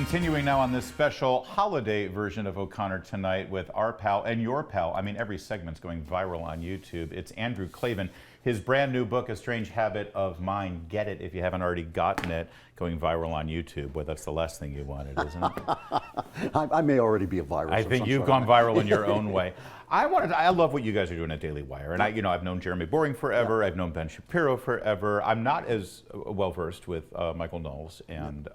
Continuing now on this special holiday version of O'Connor Tonight with our pal and your pal. I mean, every segment's going viral on YouTube. It's Andrew Klavan. His brand new book, A Strange Habit of Mine. Get it if you haven't already gotten it. Going viral on YouTube. Well, that's the last thing you wanted, isn't it? I may already be a virus. I think you've gone viral in your own way. I love what you guys are doing at Daily Wire, and I've known Jeremy Boring forever. I've known Ben Shapiro forever. I'm not as well versed with Michael Knowles and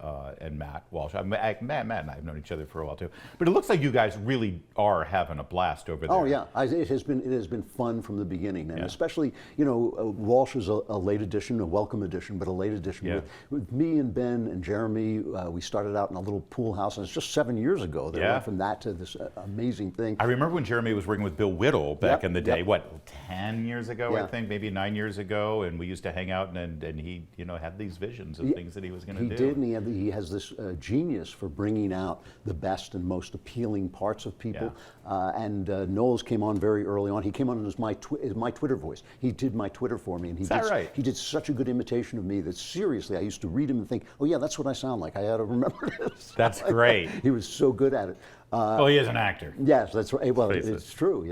Matt Walsh. Matt and I have known each other for a while too. But it looks like you guys really are having a blast over there. Oh yeah, it has been fun from the beginning, and especially Walsh is a late edition, a welcome edition, but a late edition with me and Ben and Jeremy. We started out in a little pool house, and it's just 7 years ago. They went from that to this amazing thing. I remember when Jeremy was working with Bill Whittle back in the day. What, 10 years ago? I think maybe 9 years ago, and we used to hang out, and he had these visions of things that he was going to do. He did, and he has this genius for bringing out the best and most appealing parts of people. And Knowles came on very early on. He came on as my Twitter voice. He did my Twitter for me, and he did such a good imitation of me that seriously, I used to read him and think, oh yeah, that's what I sound like. I ought to remember this. That's great. He was so good at it. Well, he is an actor. Yes, that's right. Well, it's true,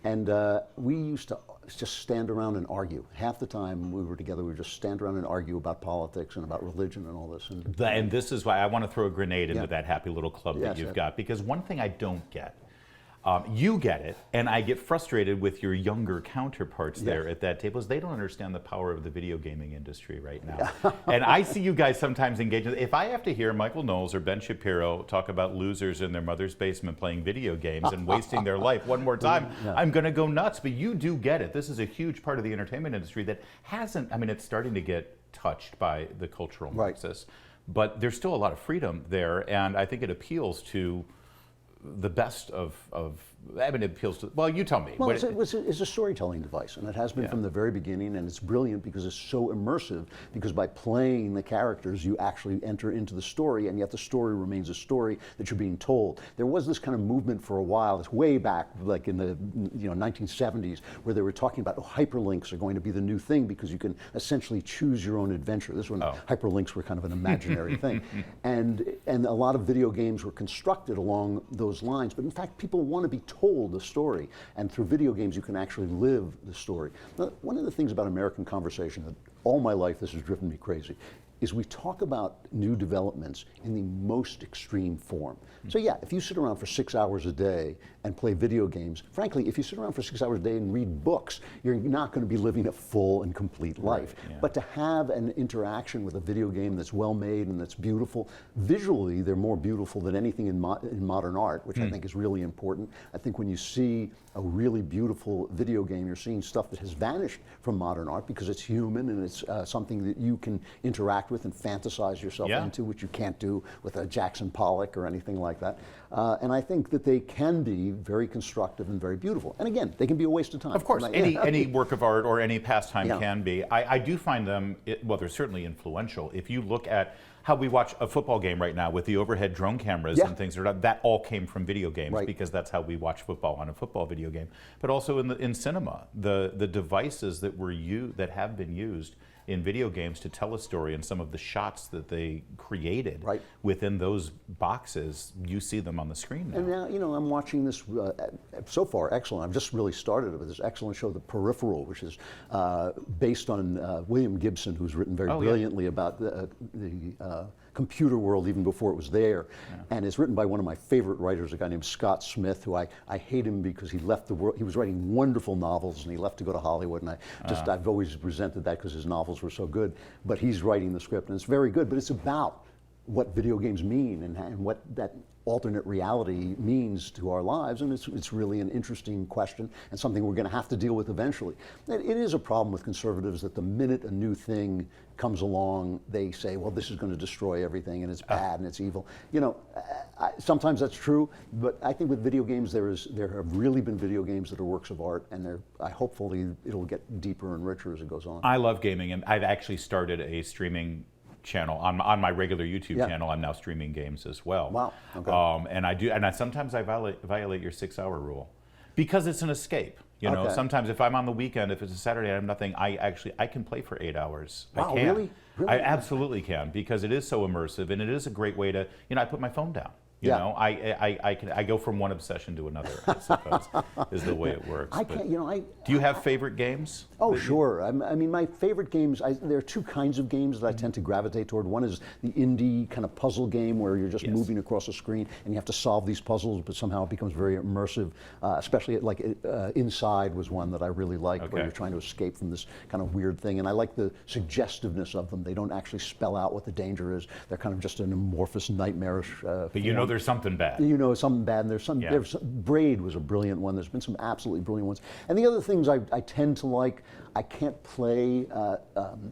And we used to just stand around and argue. Half the time we were together, we would just stand around and argue about politics and about religion and all this. And this is why I want to throw a grenade into that happy little club that you've got, because one thing I don't get, you get it, and I get frustrated with your younger counterparts there at that table, is they don't understand the power of the video gaming industry right now. And I see you guys sometimes engage in, if I have to hear Michael Knowles or Ben Shapiro talk about losers in their mother's basement playing video games and wasting their life one more time, I'm going to go nuts. But you do get it. This is a huge part of the entertainment industry that hasn't, it's starting to get touched by the cultural Marxists, but there's still a lot of freedom there, and I think it appeals to the best of it appeals to, well, you tell me. Well, it's a storytelling device, and it has been from the very beginning, and it's brilliant because it's so immersive, because by playing the characters, you actually enter into the story, and yet the story remains a story that you're being told. There was this kind of movement for a while, it's way back, like in the 1970s, where they were talking about hyperlinks are going to be the new thing because you can essentially choose your own adventure. This one, hyperlinks were kind of an imaginary thing. And a lot of video games were constructed along those lines, but in fact, people want to be told the story, and through video games you can actually live the story. Now, one of the things about American conversation that all my life this has driven me crazy is we talk about new developments in the most extreme form. So yeah, if you sit around for 6 hours a day and play video games, frankly, if you sit around for 6 hours a day and read books, you're not going to be living a full and complete life. But to have an interaction with a video game that's well made and that's beautiful, visually they're more beautiful than anything in modern art, which I think is really important. I think when you see a really beautiful video game, you're seeing stuff that has vanished from modern art because it's human and it's something that you can interact with and fantasize yourself into, which you can't do with a Jackson Pollock or anything like that. And I think that they can be very constructive and very beautiful. And again, they can be a waste of time. Of course, any work of art or any pastime can be. I do find them, well, they're certainly influential. If you look at how we watch a football game right now with the overhead drone cameras and things, that all came from video games because that's how we watch football on a football video game. But also in cinema, the devices that have been used in video games to tell a story, and some of the shots that they created within those boxes, you see them on the screen now. And now, I'm watching this, so far, excellent. I've just really started it with this excellent show, The Peripheral, which is based on William Gibson, who's written very brilliantly about the computer world even before it was there. And it's written by one of my favorite writers, a guy named Scott Smith, who I hate him because he left the world. He was writing wonderful novels and he left to go to Hollywood, and I've always resented that because his novels were so good. But he's writing the script and it's very good, but it's about what video games mean and what that alternate reality means to our lives, and it's really an interesting question and something we're going to have to deal with eventually. It is a problem with conservatives that the minute a new thing comes along, they say, well, this is going to destroy everything and it's bad and it's evil. Sometimes that's true, but I think with video games there have really been video games that are works of art, and hopefully it'll get deeper and richer as it goes on. I love gaming, and I've actually started a streaming channel on my regular YouTube channel. I'm now streaming games as well. Wow. Okay. And sometimes I violate your 6 hour rule because it's an escape. You know, Okay. sometimes if I'm on the weekend, if it's a Saturday, I have nothing. I can play for 8 hours. Wow, I can. really? Really? I absolutely can, because it is so immersive, and it is a great way to. You know, I put my phone down. You Yeah. know, I go from one obsession to another, I suppose, is the way it works. I But can't, you know, do you have favorite games? Oh, that you- sure. I mean, my favorite games, there are two kinds of games that I tend to gravitate toward. One is the indie kind of puzzle game where you're just Yes. moving across a screen and you have to solve these puzzles, but somehow it becomes very immersive. Especially like Inside was one that I really liked, where Okay. you're trying to escape from this kind of weird thing. And I like the suggestiveness of them. They don't actually spell out what the danger is. They're kind of just an amorphous, nightmarish But you know there's something bad. you know, something bad, and Yeah. there's Braid was a brilliant one. There's been some absolutely brilliant ones. And the other things I tend to like, I can't play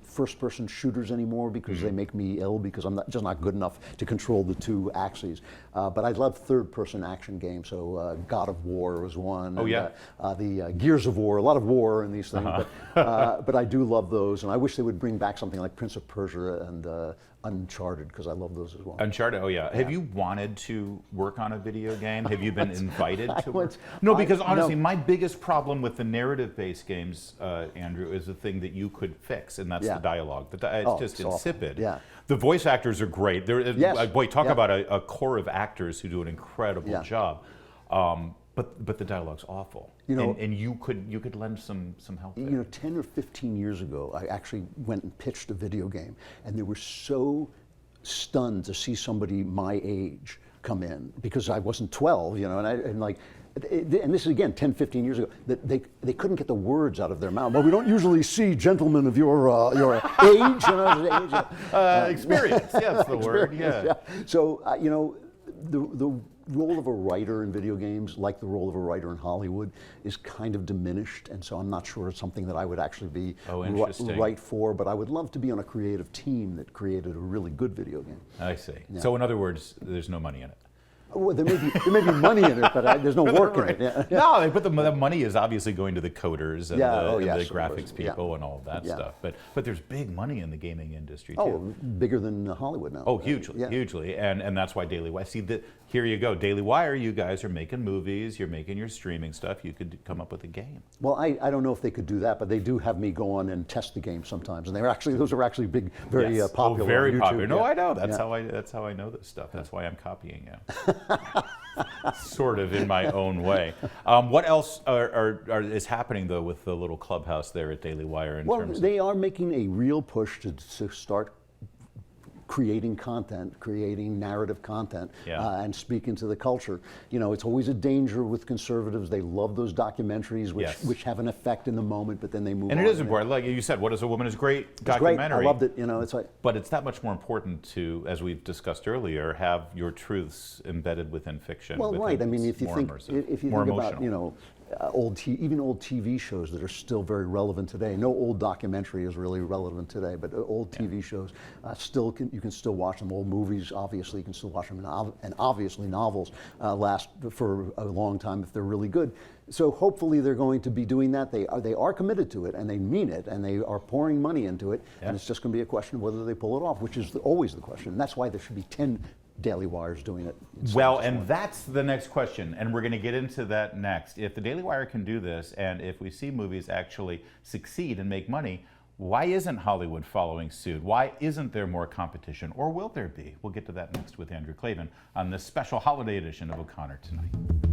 first-person shooters anymore because they make me ill, because I'm just not good enough to control the two axes. But I love third-person action games. So God of War was one. Oh, and, yeah. the Gears of War, a lot of war in these things. But I do love those, and I wish they would bring back something like Prince of Persia and Uncharted, because I love those as well. Uncharted, oh yeah. Have you wanted to work on a video game? Have you been invited to work? went- No, because I- honestly, no. my biggest problem with the narrative-based games, Andrew, is the thing that you could fix, and that's Yeah. the dialogue. It's Oh, just it's awful. insipid. Yeah. The voice actors are great. Yes. Boy, talk Yeah. about a core of actors who do an incredible Yeah. job. But the dialogue's awful. You know- and you could lend some help there. You know, 10 or 15 years ago, I actually went and pitched a video game, and they were so stunned to see somebody my age come in, because I wasn't 12, you know, and this is again 10, 15 years ago, that they couldn't get the words out of their mouth. Well, we don't usually see gentlemen of your age, you know, Experience, yeah, that's the word, yeah. So, you know, the role of a writer in video games, like the role of a writer in Hollywood, is kind of diminished, and so I'm not sure it's something that I would actually be interesting. right for, but I would love to be on a creative team that created a really good video game. I see. So in other words, there's no money in it. Well, there may be money in it, but there's no work in it. Yeah. No, but the money is obviously going to the coders and Yeah, the yes, of graphics course. people and all of that Yeah. stuff. But there's big money in the gaming industry too. Oh, bigger than Hollywood now. Oh, hugely, Yeah. hugely, and that's why Daily Wire. See, here you go, Daily Wire. You guys are making movies. You're making your streaming stuff. You could come up with a game. Well, I don't know if they could do that, but they do have me go on and test the game sometimes, and those are actually big, very Yes. popular. Oh, very on YouTube. popular. No, Yeah. I know. That's Yeah. how I know this stuff. That's why I'm copying you. Sort of in my own way. What else is happening though with the little clubhouse there at Daily Wire in Well, terms of? they are making a real push to start creating content, creating narrative content, Yeah. and speaking to the culture. You know, it's always a danger with conservatives. They love those documentaries, Yes. which have an effect in the moment, but then they move on. And it is important. Like you said, What Is a Woman is a great It's documentary. great. I loved it. You know, it's like. But it's that much more important to, as we've discussed earlier, have your truths embedded within fiction. Well, right. I mean, if you more think immersive, if you more think emotional. about, you know, even old TV shows that are still very relevant today. No old documentary is really relevant today, but old TV shows you can still watch them. Old movies, obviously, you can still watch them, and obviously novels last for a long time if they're really good. So hopefully they're going to be doing that. They are committed to it, and they mean it, and they are pouring money into it. Yeah. And it's just going to be a question of whether they pull it off, which is always the question. And that's why there should be 10 Daily Wires doing it. Well, and that's the next question, and we're going to get into that next. If the Daily Wire can do this, and if we see movies actually succeed and make money, why isn't Hollywood following suit? Why isn't there more competition, or will there be? We'll get to that next with Andrew Klavan on this special holiday edition of O'Connor Tonight.